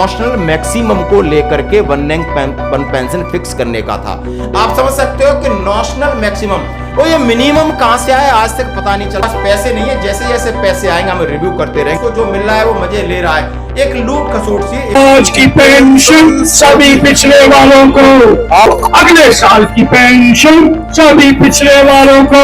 Notional maximum को लेकर के one rank one pension fix करने का था। आप समझ सकते हो कि नॉशनल मैक्सिमम, वो ये मिनिमम कहां से आया आज तक पता नहीं चला। पैसे नहीं है, जैसे जैसे पैसे आएंगे हम रिव्यू करते रहेंगे। तो जो मिल रहा है वो मजे ले रहा है, एक लूट खसोट सी। आज की पेंशन सभी पिछड़े वालों को, अब अगले साल की पेंशन सभी पिछड़े वालों को,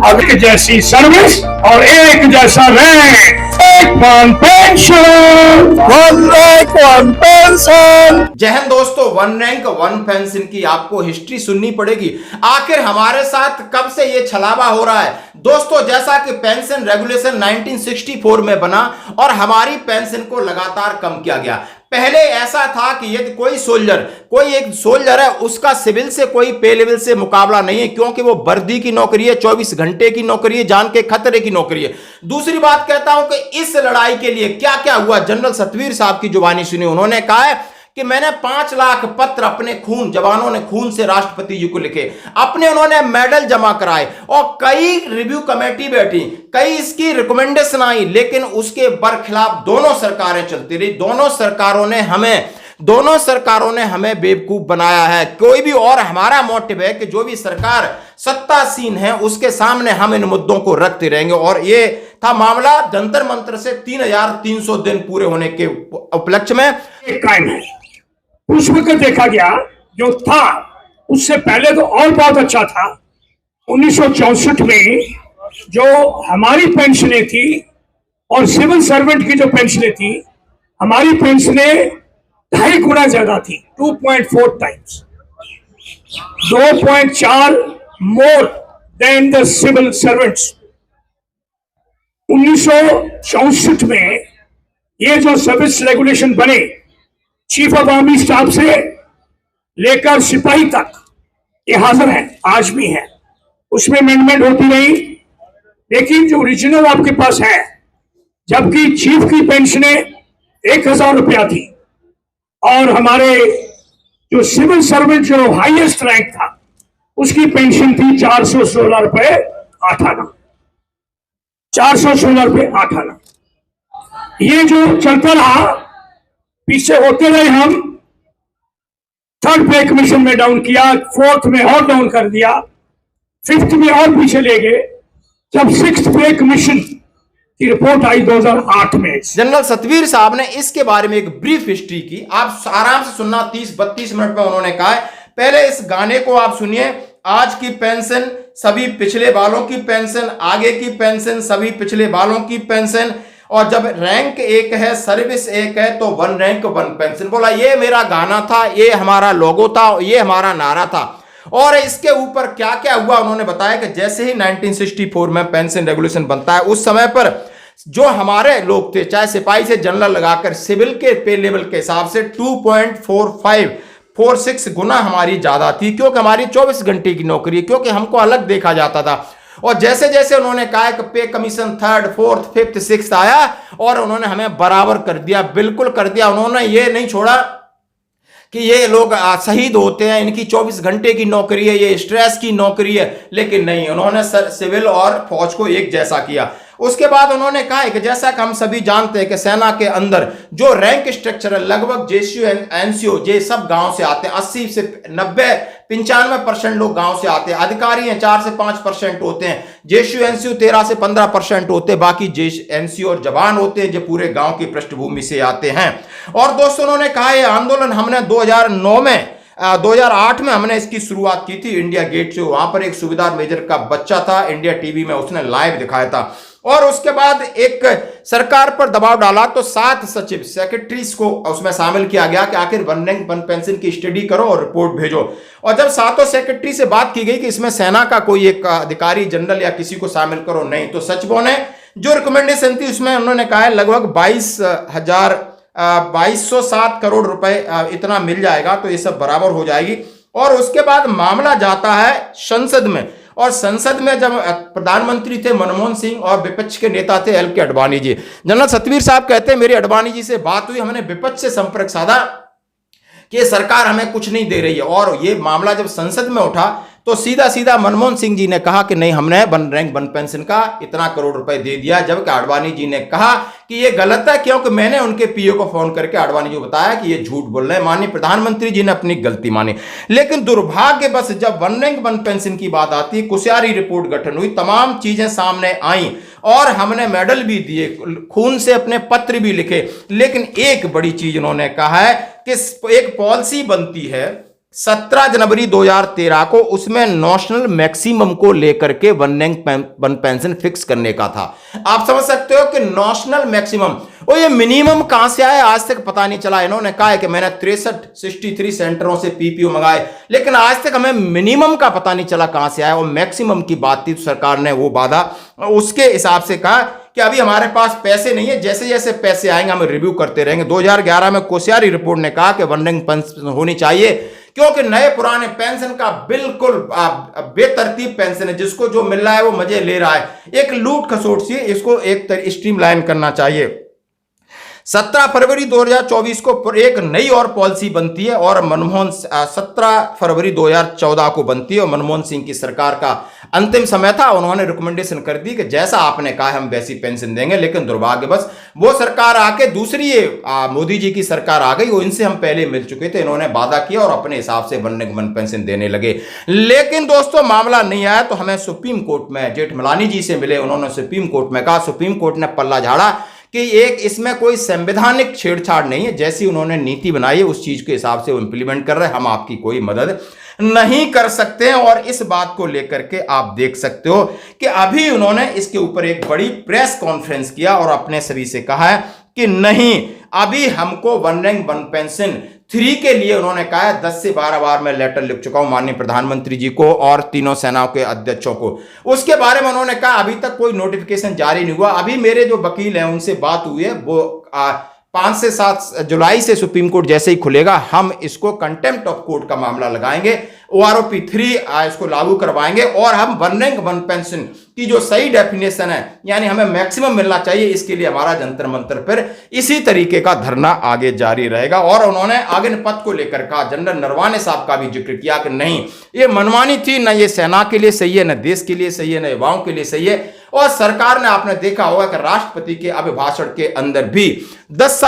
अब एक जैसी सर्विस और एक जैसा रैंक, एक one pension, one rank one pension. जय हिंद दोस्तों, वन रैंक वन पेंशन की आपको हिस्ट्री सुननी पड़ेगी। आखिर हमारे साथ कब से ये छलावा हो रहा है दोस्तों? जैसा कि पेंशन रेगुलेशन 1964 में बना और हमारी पेंशन को लगातार कम किया गया। पहले ऐसा था कि यदि कोई एक सोल्जर है, उसका सिविल से कोई पे लेवल से मुकाबला नहीं है, क्योंकि वो वर्दी की नौकरी है, 24 घंटे की नौकरी है, जान के खतरे की नौकरी है। दूसरी बात कहता हूं कि इस लड़ाई के लिए क्या क्या हुआ, जनरल सतवीर साहब की जुबानी सुनी। उन्होंने कहा है कि मैंने 5 लाख पत्र अपने जवानों ने खून से राष्ट्रपति जी को लिखे, उन्होंने मेडल जमा कराए और कई रिव्यू कमेटी बैठी, कई इसकी रिकमेंडेशन आई, लेकिन उसके बरखिलाफ दोनों सरकारें चलती रही। दोनों सरकारों ने हमें बेवकूफ बनाया है। कोई भी और हमारा मोटिव है कि जो भी सरकार सत्तासीन है उसके सामने हम इन मुद्दों को रखते रहेंगे। और ये था मामला जंतर मंतर से 3300 दिन पूरे होने के उपलक्ष्य में कायम है। उस वक्त देखा गया जो था, उससे पहले तो और बहुत अच्छा था। 1964 में जो हमारी पेंशनें थी और सिविल सर्वेंट की जो पेंशनें थी, हमारी पेंशनें 2.5 गुना ज्यादा थी, 2.4 times, 2.4 more than the civil servants. 1964 में ये जो सर्विस रेगुलेशन बने, चीफ ऑफ आर्मी स्टाफ से लेकर सिपाही तक ये हाजिर है, आज भी है। उसमें अमेंडमेंट होती रही, लेकिन जो ओरिजिनल आपके पास है, जबकि चीफ की पेंशनें 1000 रुपया थी और हमारे जो सिविल सर्वेंट जो हाईएस्ट रैंक था उसकी पेंशन थी 416 रुपए 8 आना, 416 रुपए 8 आना। ये जो चलता रहा, पीछे होते रहे हम। 3rd पे कमीशन में डाउन किया, 4th में और डाउन कर दिया, 5th में और पीछे ले गए, जब 6th पे कमीशन की रिपोर्ट आई 2008 में। जनरल सतवीर साहब ने इसके बारे में एक ब्रीफ हिस्ट्री की, आप आराम से सुनना। 30-32 मिनट में उन्होंने कहा है। पहले इस गाने को आप सुनिए। आज की पेंशन सभी पिछले वालों की पेंशन, आगे की पेंशन सभी पिछले वालों की पेंशन, और जब रैंक एक है, सर्विस एक है, तो वन रैंक वन पेंशन। बोला ये मेरा गाना था, ये हमारा लोगो था, ये हमारा नारा था। और इसके ऊपर क्या क्या हुआ उन्होंने बताया कि जैसे ही 1964 में पेंशन रेगुलेशन बनता है, उस समय पर जो हमारे लोग थे, चाहे सिपाही से जनरल लगाकर, सिविल के पे लेवल के हिसाब से 2.46 गुना हमारी ज्यादा थी, क्योंकि हमारी 24 घंटे की नौकरी, क्योंकि हमको अलग देखा जाता था। और जैसे जैसे उन्होंने कहा कि पे commission 3rd, 4th, 5th, 6th आया और उन्होंने हमें बराबर कर दिया, बिल्कुल कर दिया। उन्होंने ये नहीं छोड़ा कि ये लोग शहीद होते हैं, इनकी 24 घंटे की नौकरी है, ये स्ट्रेस की नौकरी है, लेकिन नहीं, उन्होंने सिविल और फौज को एक जैसा किया। उसके बाद उन्होंने कहा कि जैसा कि हम सभी जानते हैं कि सेना के अंदर जो रैंक स्ट्रक्चर है, लगभग जेसीओ एनसीओ ये सब गांव से आते हैं। 80 से 95% लोग गांव से आते हैं। अधिकारी हैं 4 से 5% होते हैं, जेसीओ एनसीओ 13 से 15% होते हैं, बाकी एनसीओ और जवान होते हैं जो पूरे गांव की पृष्ठभूमि से आते हैं। और दोस्तों उन्होंने कहा यह आंदोलन हमने 2008 में हमने इसकी शुरुआत की थी इंडिया गेट से। वहां पर एक सूबेदार मेजर का बच्चा था, इंडिया टीवी में उसने लाइव दिखाया था। और उसके बाद एक सरकार पर दबाव डाला तो 7 सचिव सेक्रेटरीज को उसमें शामिल किया गया कि आखिर वन रैंक वन पेंशन की स्टडी करो और रिपोर्ट भेजो। और जब 7 सेक्रेटरी से बात की गई कि इसमें सेना का कोई एक अधिकारी जनरल या किसी को शामिल करो, नहीं, तो सचिवों ने जो रिकमेंडेशन थी उसमें उन्होंने कहा है लगभग 2207 करोड़ रुपए इतना मिल जाएगा तो ये सब बराबर हो जाएगी। और उसके बाद मामला जाता है संसद में, और संसद में जब प्रधानमंत्री थे मनमोहन सिंह और विपक्ष के नेता थे एल के अडवाणी जी। जनरल सतवीर साहब कहते हैं मेरी अडवाणी जी से बात हुई, हमने विपक्ष से संपर्क साधा कि सरकार हमें कुछ नहीं दे रही है। और ये मामला जब संसद में उठा तो सीधा सीधा मनमोहन सिंह जी ने कहा कि नहीं, हमने वन रैंक वन पेंशन का इतना करोड़ रुपए दे दिया, जबकि आडवाणी जी ने कहा कि ये गलत है, क्योंकि मैंने उनके पीओ को फोन करके आडवाणी जी को बताया कि ये झूठ बोल रहे हैं। माननीय प्रधानमंत्री जी ने अपनी गलती मानी। लेकिन दुर्भाग्य बस जब वन रैंक वन पेंशन की बात आती, कुशयारी रिपोर्ट गठन हुई, तमाम चीजें सामने आई और हमने मेडल भी दिए, खून से अपने पत्र भी लिखे, लेकिन एक बड़ी चीज उन्होंने कहा है कि एक पॉलिसी बनती है 17 जनवरी 2013 को, उसमें नेशनल मैक्सिमम को लेकर के one rank one pension fix करने का था। आप समझ सकते हो कि नेशनल मैक्सिमम, और ये मिनिमम कहां से आया आज तक पता नहीं चला। इन्होंने कहा है कि मैंने 63 सेंटरों से पीपीओ मंगाए, लेकिन आज तक हमें मिनिमम का पता नहीं चला कहां से आया। और मैक्सिमम की बात थी, तो सरकार ने वो वादा उसके हिसाब से कहा कि अभी हमारे पास पैसे नहीं है, जैसे जैसे पैसे आएंगे हम रिव्यू करते रहेंगे। 2011 में कोश्यारी रिपोर्ट ने कहा कि वन रैंक पेंशन होनी चाहिए, क्योंकि नए पुराने पेंशन का बिल्कुल बेतरतीब पेंशन है, जिसको जो मिल रहा है वो मजे ले रहा है, एक लूट खसोट सी, इसको एक स्ट्रीमलाइन करना चाहिए। 17 फरवरी 2024 को एक नई और पॉलिसी बनती है और 17 फरवरी 2014 को बनती है और मनमोहन सिंह की सरकार का अंतिम समय था। उन्होंने रिकमेंडेशन कर दी कि जैसा आपने कहा हम वैसी पेंशन देंगे, लेकिन दुर्भाग्यवश वो सरकार आके दूसरी मोदी जी की सरकार आ गई। वो इनसे हम पहले मिल चुके थे, इन्होंने वादा किया और अपने हिसाब से वन रैंक वन पेंशन देने लगे। लेकिन दोस्तों मामला नहीं आया, तो हमें सुप्रीम कोर्ट में जेठमलानी जी से मिले, उन्होंने सुप्रीम कोर्ट में कहा, सुप्रीम कोर्ट ने पल्ला झाड़ा कि एक इसमें कोई संवैधानिक छेड़छाड़ नहीं है, जैसी उन्होंने नीति बनाई है उस चीज के हिसाब से वो इंप्लीमेंट कर रहे हैं, हम आपकी कोई मदद नहीं कर सकते हैं। और इस बात को लेकर के आप देख सकते हो कि अभी उन्होंने इसके ऊपर एक बड़ी प्रेस कॉन्फ्रेंस किया और अपने सभी से कहा है कि नहीं, अभी हमको वन रैंक वन पेंशन 3 के लिए उन्होंने कहा है 10 से 12 बार मैं लेटर लिख चुका हूं माननीय प्रधानमंत्री जी को और तीनों सेनाओं के अध्यक्षों को। उसके बारे में उन्होंने कहा अभी तक कोई नोटिफिकेशन जारी नहीं हुआ। अभी मेरे जो वकील हैं उनसे बात हुई है, वो 5 से 7 जुलाई से सुप्रीम कोर्ट जैसे ही खुलेगा हम इसको कंटेम्प्ट ऑफ कोर्ट का मामला लगाएंगे, OROP 3 इसको लागू करवाएंगे और हम वन रैंक वन पेंशन की जो सही डेफिनेशन है, यानी हमें मैक्सिमम मिलना चाहिए, इसके लिए हमारा जंतर मंतर पर इसी तरीके का धरना आगे जारी रहेगा। और उन्होंने अग्निपथ को लेकर कहा, जनरल नरवाने साहब का भी जिक्र किया कि नहीं ये मनमानी थी, न ये सेना के लिए सही है, न देश के लिए सही है, न युवाओं के लिए सही है। और सरकार ने, आपने देखा होगा कि राष्ट्रपति के अभिभाषण के अंदर भी 10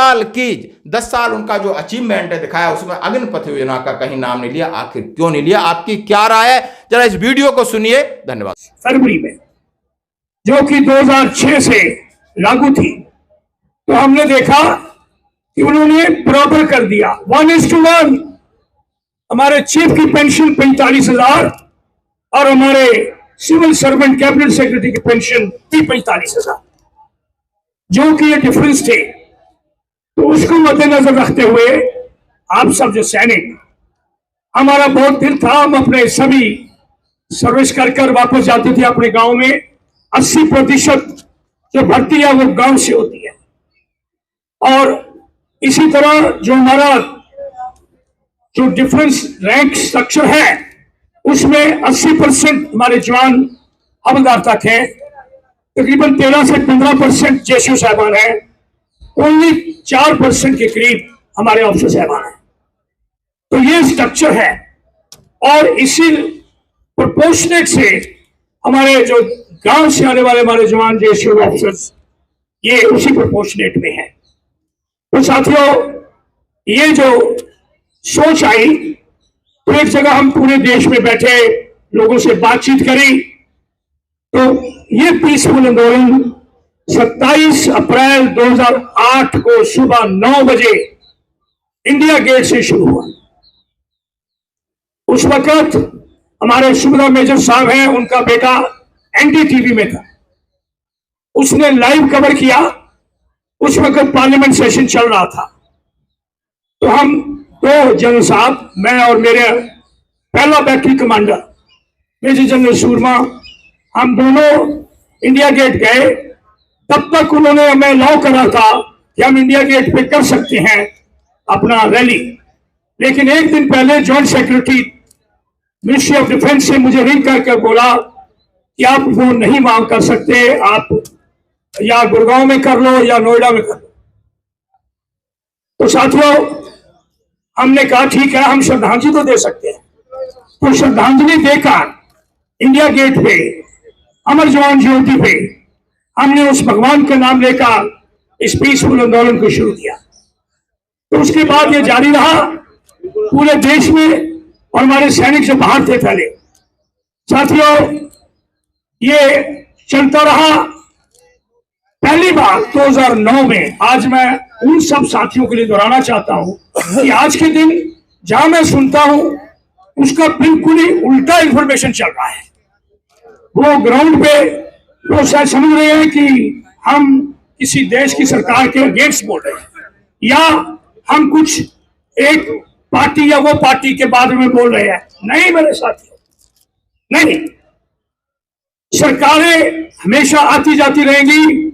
साल उनका जो अचीवमेंट है दिखाया, उसमें अग्निपथ योजना का कहीं नाम नहीं लिया। आखिर क्यों नहीं लिया? आपकी क्या राय है, जरा इस वीडियो को सुनिए। धन्यवाद। फरवरी में जो कि 2006 से लागू थी, तो हमने देखा कि उन्होंने बराबर कर दिया 1:1। हमारे चीफ की पेंशन 45,000 और हमारे सिविल सर्वेंट कैबिनेट सेक्रेटरी की पेंशन भी 45,000, जो कि ये डिफरेंस थे। तो उसको मद्देनजर रखते हुए आप सब जो सैनिक, हमारा बहुत दिल था, हम अपने सभी सर्विस कर वापस जाते थे अपने गांव में। 80% जो भर्ती है वो गांव से होती है। और इसी तरह जो हमारा जो डिफरेंस रैंक स्ट्रक्चर है उसमें 80% हमारे जवान हवलदार तक हैं, तकरीबन 13 से 15% जेसीओ साहबान हैं, ओनली 4% के करीब हमारे ऑफिसर साहबान हैं। तो ये स्ट्रक्चर है और इसी प्रोपोर्शनेट से हमारे जो गांव से आने वाले हमारे जवान जेसीओ ऑफिसर्स ये उसी प्रोपोर्शनेट में है। तो साथियों, ये जो सोच आई, तो एक जगह हम पूरे देश में बैठे लोगों से बातचीत करी, तो ये पीसफुल आंदोलन 27 अप्रैल 2008 को सुबह 9 बजे इंडिया गेट से शुरू हुआ। उस वक्त हमारे सुबह मेजर साहब हैं, उनका बेटा NDTV में था, उसने लाइव कवर किया। उस वक्त पार्लियामेंट सेशन चल रहा था, तो हम दो जनरल साहब, मैं और मेरे पहला बैटरी कमांडर मेजर जनरल सूरमा, हम दोनों इंडिया गेट गए। तब तक उन्होंने हमें अलाउ करा था कि हम इंडिया गेट पे कर सकते हैं अपना रैली, लेकिन एक दिन पहले joint secretary ministry of defence से मुझे रिंग करके बोला कि आप वो नहीं वहां कर सकते, आप या गुड़गांव में कर लो या नोएडा में कर लो। तो साथियों, हमने कहा ठीक है, हम श्रद्धांजलि तो दे सकते हैं, तो श्रद्धांजलि देकर इंडिया गेट पे अमर जवान ज्योति पे हमने उस भगवान का नाम लेकर इस पीसफुल आंदोलन को शुरू किया। तो उसके बाद ये जारी रहा पूरे देश में, और हमारे सैनिक जो बाहर थे पहले, साथियों ये चलता रहा। पहली बार 2009 में, आज मैं उन सब साथियों के लिए दोहराना चाहता हूं कि आज के दिन जहां मैं सुनता हूं उसका बिल्कुल ही उल्टा इंफॉर्मेशन चल रहा है। वो ग्राउंड पे लोग शायद समझ रहे हैं कि हम किसी देश की सरकार के अगेंस्ट बोल रहे हैं, या हम कुछ एक पार्टी या वो पार्टी के बारे में बोल रहे हैं। नहीं मेरे साथियों, नहीं। सरकारें हमेशा आती जाती रहेंगी,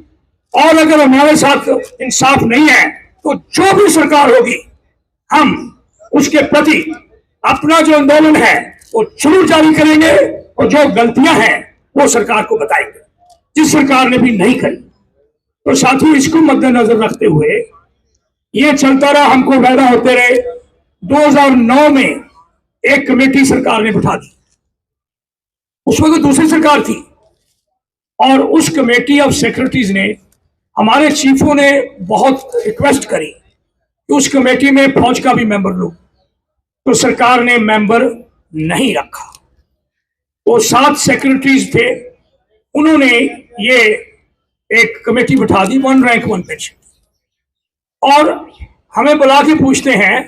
और अगर हमारे साथ इंसाफ नहीं है तो जो भी सरकार होगी हम उसके प्रति अपना जो आंदोलन है वो जरूर जारी करेंगे, और जो गलतियां हैं वो सरकार को बताएंगे, जिस सरकार ने भी नहीं करी। तो साथियों इसको मद्देनजर रखते हुए ये चलता रहा, हमको वायदा होते रहे। 2009 में एक कमेटी सरकार ने बिठा दी, उस वक्त दूसरी सरकार थी, और उस कमेटी ऑफ सेक्रेटरीज ने, हमारे चीफों ने बहुत रिक्वेस्ट करी कि उस कमेटी में फौज का भी मेंबर लो, तो सरकार ने मेंबर नहीं रखा। वो 7 सेक्रेटरीज थे, उन्होंने ये एक कमेटी बिठा दी, 1 रैंक 1 पेंशन, और हमें बुला के पूछते हैं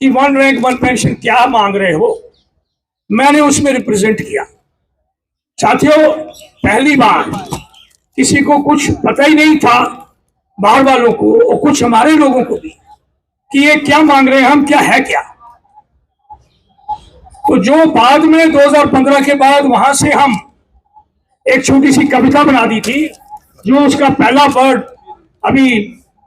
कि 1 रैंक 1 पेंशन क्या मांग रहे हो। मैंने उसमें रिप्रेजेंट किया। साथियों पहली बार किसी को कुछ पता ही नहीं था, बाहर वालों को और कुछ हमारे लोगों को भी, कि ये क्या मांग रहे हैं हम, क्या है क्या। तो जो बाद में 2015 के बाद वहां से हम एक छोटी सी कविता बना दी थी, जो उसका पहला वर्ड अभी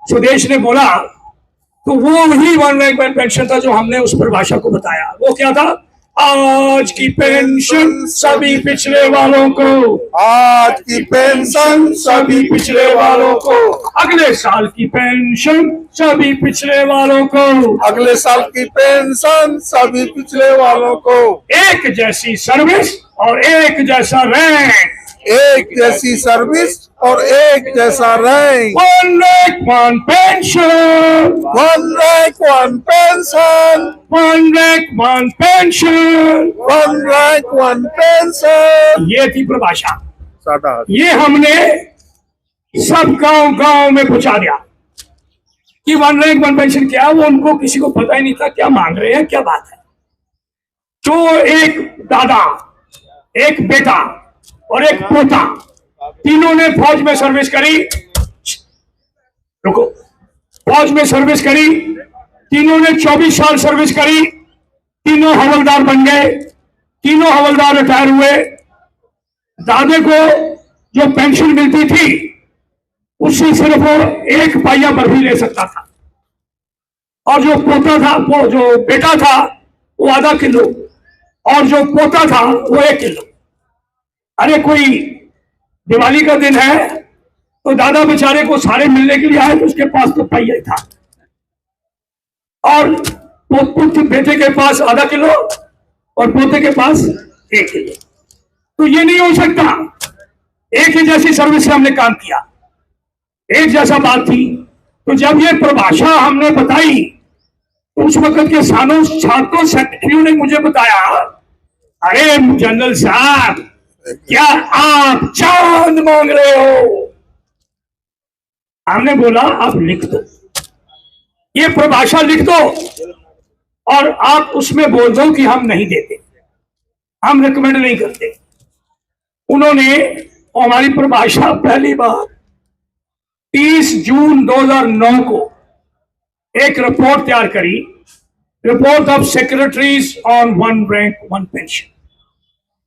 सुदेश ने बोला, तो वो वही 1 रैंक 1 पेंशन था जो हमने उस परिभाषा को बताया। वो क्या था? आज की पेंशन सभी पिछड़े वालों को, आज की पेंशन सभी पिछड़े वालों को, अगले साल की पेंशन सभी पिछड़े वालों को, अगले साल की पेंशन सभी पिछड़े वालों को, एक जैसी सर्विस और एक जैसा रैंक, एक जैसी सर्विस और एक जैसा rank, 1 rank 1 pension, 1 rank 1 pension, 1 rank 1 pension, 1 rank 1 pension. ये थी परिभाषा। साटा ये हमने सब गांव गांव में पहुंचा दिया कि 1 रैंक 1 पेंशन क्या है। वो उनको किसी को पता ही नहीं था क्या मांग रहे हैं, क्या बात है। तो एक दादा, एक बेटा और एक पोता, तीनों ने फौज में सर्विस करी। रुको, फौज में सर्विस करी, तीनों ने 24 साल सर्विस करी, तीनों हवलदार बन गए, तीनों हवलदार रिटायर हुए। दादे को जो पेंशन मिलती थी उससे सिर्फ वो 1 पाइया बर्फी ले सकता था, और जो पोता था, वो जो बेटा था वो आधा किलो, और जो पोता था वो 1 किलो। अरे कोई दिवाली का दिन है तो दादा बेचारे को सारे मिलने के लिए आए, तो उसके पास तो पाइया ही था, और बेटे के पास आधा किलो और पोते के पास 1 किलो। तो ये नहीं हो सकता। एक ही जैसी सर्विस से हमने काम किया, एक जैसा बात थी। तो जब ये परिभाषा हमने बताई तो उस वक्त के छात्रों सेक्रेटरियों ने मुझे बताया, अरे जनरल साहब क्या आप चांद मांग रहे हो? हमने बोला आप लिख दो, ये परिभाषा लिख दो, और आप उसमें बोल दो कि हम नहीं देते, हम रिकमेंड नहीं करते। उन्होंने हमारी परिभाषा पहली बार 30 जून 2009 को एक रिपोर्ट तैयार करी, report of secretaries on 1 rank 1 pension.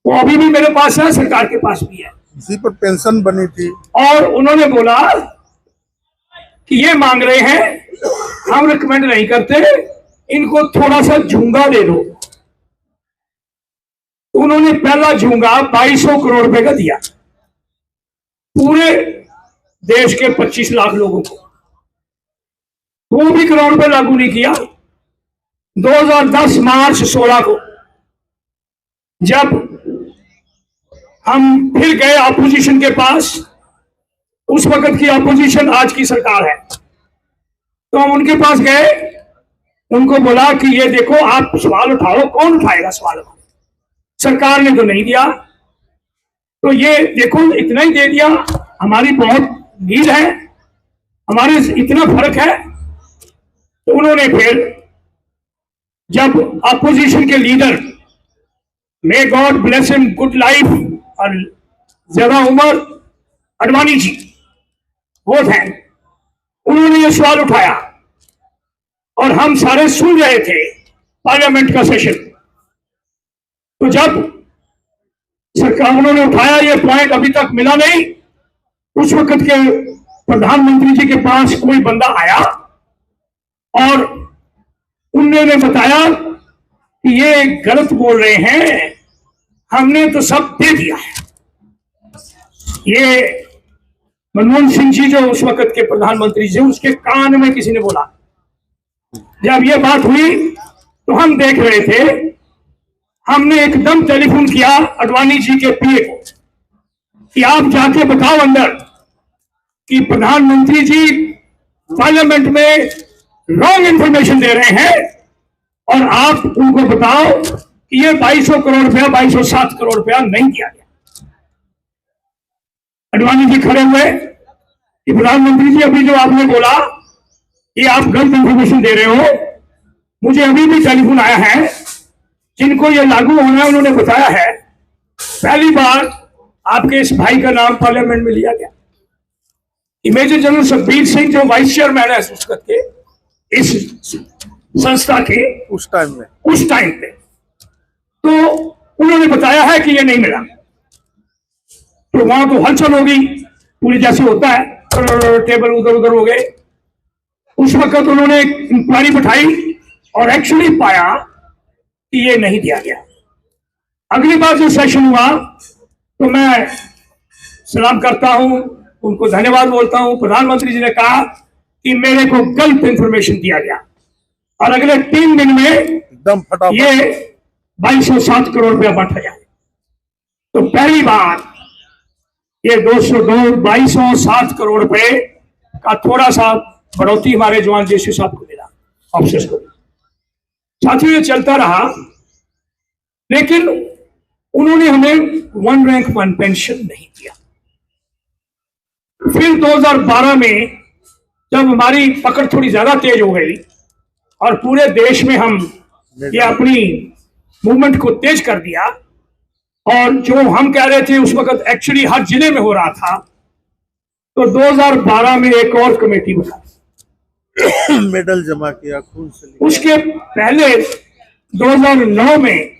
वो अभी भी मेरे पास है, सरकार के पास भी है। इसी पर पेंशन बनी थी, और उन्होंने बोला कि ये मांग रहे हैं, हम रिकमेंड नहीं करते, इनको थोड़ा सा झूंगा दे दो। उन्होंने पहला झूंगा 2200 करोड़ रुपए का दिया पूरे देश के 25 लाख लोगों को। वो भी करोड़ रुपए लागू नहीं किया। 2010 मार्च 16 को जब हम फिर गए अपोजिशन के पास, उस वक्त की अपोजिशन आज की सरकार है, तो हम उनके पास गए, उनको बोला कि ये देखो आप सवाल उठाओ, कौन उठाएगा सवाल? सरकार ने तो नहीं दिया, तो ये देखो इतना ही दे दिया, हमारी बहुत नीड है, हमारे इतना फर्क है। तो उन्होंने फिर जब अपोजिशन के leader, may God bless him, good life और ज्यादा उम्र, अडवाणी जी वो थे, उन्होंने ये सवाल उठाया और हम सारे सुन रहे थे पार्लियामेंट का सेशन। तो जब सरकार उन्होंने उठाया ये पॉइंट, अभी तक मिला नहीं, उस वक्त के प्रधानमंत्री जी के पास कोई बंदा आया और उन्होंने बताया कि ये गलत बोल रहे हैं, हमने तो सब दे दिया है। ये मनमोहन सिंह जी जो उस वक्त के प्रधानमंत्री जी, उसके कान में किसी ने बोला। जब ये बात हुई तो हम देख रहे थे, हमने एकदम टेलीफोन किया अडवाणी जी के पीए को कि आप जाके बताओ अंदर कि प्रधानमंत्री जी पार्लियामेंट में रॉन्ग इंफॉर्मेशन दे रहे हैं, और आप उनको बताओ कि ये 2200 करोड़ रुपया, 2207 करोड़ रुपया नहीं दिया गया। अडवाणी जी खड़े हुए कि प्रधानमंत्री जी अभी जो आपने बोला कि आप गलत इंफॉर्मेशन दे रहे हो, मुझे अभी भी टेलीफोन आया है, जिनको ये लागू होना है उन्होंने बताया है, पहली बार आपके इस भाई का नाम पार्लियामेंट में लिया गया। मेजर जनरल सुखबीर सिंह जो वाइस चेयरमैन है संसद के, इस संस्था के, उस टाइम पे, तो उन्होंने बताया है कि ये नहीं मिला। तो वहां तो हलचल हो गई पूरी, जैसे होता है, टेबल उधर उधर हो गए। उस वक्त उन्होंने इंक्वायरी बैठाई और एक्चुअली पाया कि ये नहीं दिया गया। अगली बार जो सेशन हुआ तो मैं सलाम करता हूं, उनको धन्यवाद बोलता हूं। प्रधानमंत्री जी ने कहा कि मेरे को गलत इंफॉर्मेशन दिया गया, और अगले 3 दिन में एकदम फटाफट ये 2207 करोड़ रुपया बांटा जाए। तो पहली बार ये 2207 करोड़ रुपए का थोड़ा सा बढ़ोतरी हमारे जवान जेसी साहब को मिला, ऑफिसर्स को। साथियों ये चलता रहा, लेकिन उन्होंने हमें 1 रैंक 1 पेंशन नहीं दिया। फिर 2012 में जब हमारी पकड़ थोड़ी ज्यादा तेज हो गई और पूरे देश में हम ये अपनी मूवमेंट को तेज कर दिया, और जो हम कह रहे थे उस वक्त एक्चुअली हर जिले में हो रहा था, तो 2012 में एक और कमेटी बनाई, मेडल जमा किया, खून से लिया। उसके पहले 2009 में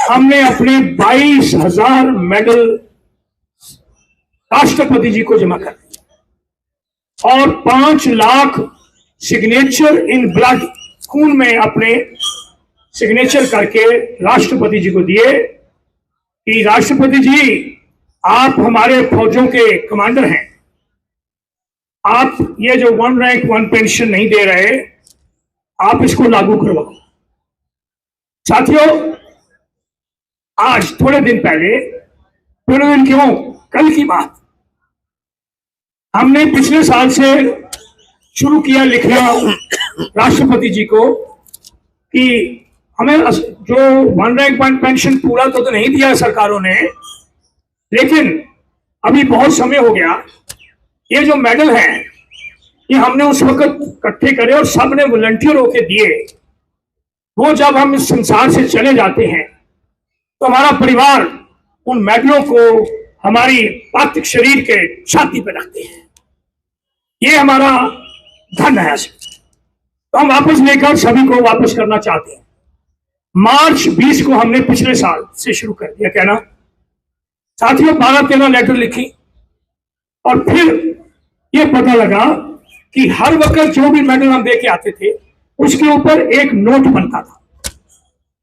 हमने अपने 22,000 मेडल राष्ट्रपति जी को जमा कर दिया, और 5 लाख सिग्नेचर इन ब्लड, खून में अपने सिग्नेचर करके राष्ट्रपति जी को दिए कि राष्ट्रपति जी आप हमारे फौजों के कमांडर हैं, आप ये जो 1 रैंक 1 पेंशन नहीं दे रहे, आप इसको लागू करवाओ। साथियों आज थोड़े दिन पहले, थोड़े दिन क्यों, कल की बात, हमने पिछले साल से शुरू किया लिखना राष्ट्रपति जी को कि हमें जो 1 रैंक 1 पेंशन पूरा तो नहीं दिया सरकारों ने, लेकिन अभी बहुत समय हो गया, ये जो मेडल हैं ये हमने उस वक्त इकट्ठे करे और सबने वॉलंटियर होके दिए। वो जब हम इस संसार से चले जाते हैं तो हमारा परिवार उन मेडलों को हमारी पार्थिव शरीर के छाती पर रखते हैं, ये हमारा धन है। तो हम वापस लेकर सभी को वापस करना चाहते हैं। मार्च 20 को हमने पिछले साल से शुरू कर दिया कहना। साथियों 12-13 लेटर लिखी, और फिर ये पता लगा कि हर वक्त जो भी मेडल हम दे के आते थे उसके ऊपर एक नोट बनता था,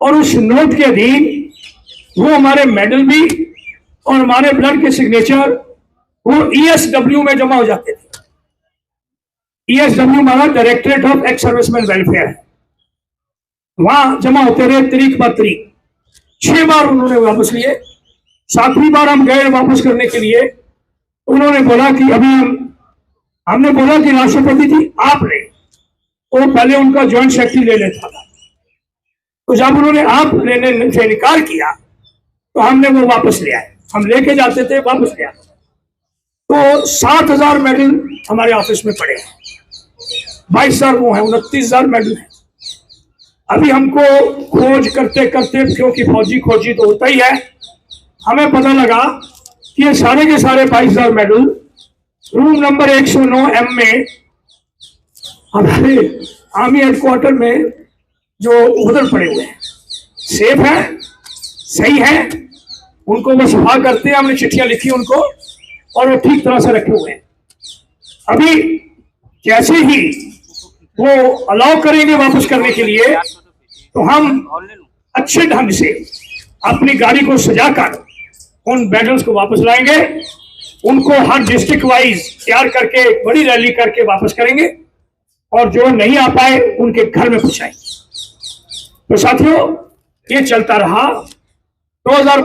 और उस नोट के अधीन वो हमारे मेडल भी और हमारे ब्लड के सिग्नेचर वो ESW में जमा हो जाते थे। ESW हमारा directorate of ex serviceman welfare है, वहां जमा होते रहे तरीक ब तरीक। 6 बार उन्होंने वापस लिए। 7वीं बार हम गए वापस करने के लिए, उन्होंने बोला कि अभी हमने बोला कि राष्ट्रपति जी आपने, तो पहले उनका ज्वाइंट सेक्रेटरी ले लेता था, तो जब उन्होंने आप लेने से इनकार किया तो हमने वो वापस ले आए। हम लेके जाते थे, वापस ले आए। तो 7,000 मेडल हमारे ऑफिस में पड़े हैं, 22,000 वो है, 29,000 मेडल है। अभी हमको खोज करते करते, क्योंकि फौजी खोजी तो होता ही है, हमें पता लगा कि ये सारे के सारे 22,000 मेडल रूम नंबर 109M में हमारे आर्मी हेडक्वार्टर में जो उधर पड़े हुए हैं, सेफ है, सही है। उनको वो सफा करते हैं, हमने चिट्ठियां लिखी उनको, और वो ठीक तरह से रखे हुए हैं। अभी जैसे ही वो अलाउ करेंगे वापस करने के लिए, तो हम अच्छे ढंग से अपनी गाड़ी को सजाकर उन मेडल्स को वापस लाएंगे। उनको हर डिस्ट्रिक्ट वाइज तैयार करके एक बड़ी रैली करके वापस करेंगे, और जो नहीं आ पाए उनके घर में पहुंचाएंगे। तो साथियों, ये चलता रहा। 2000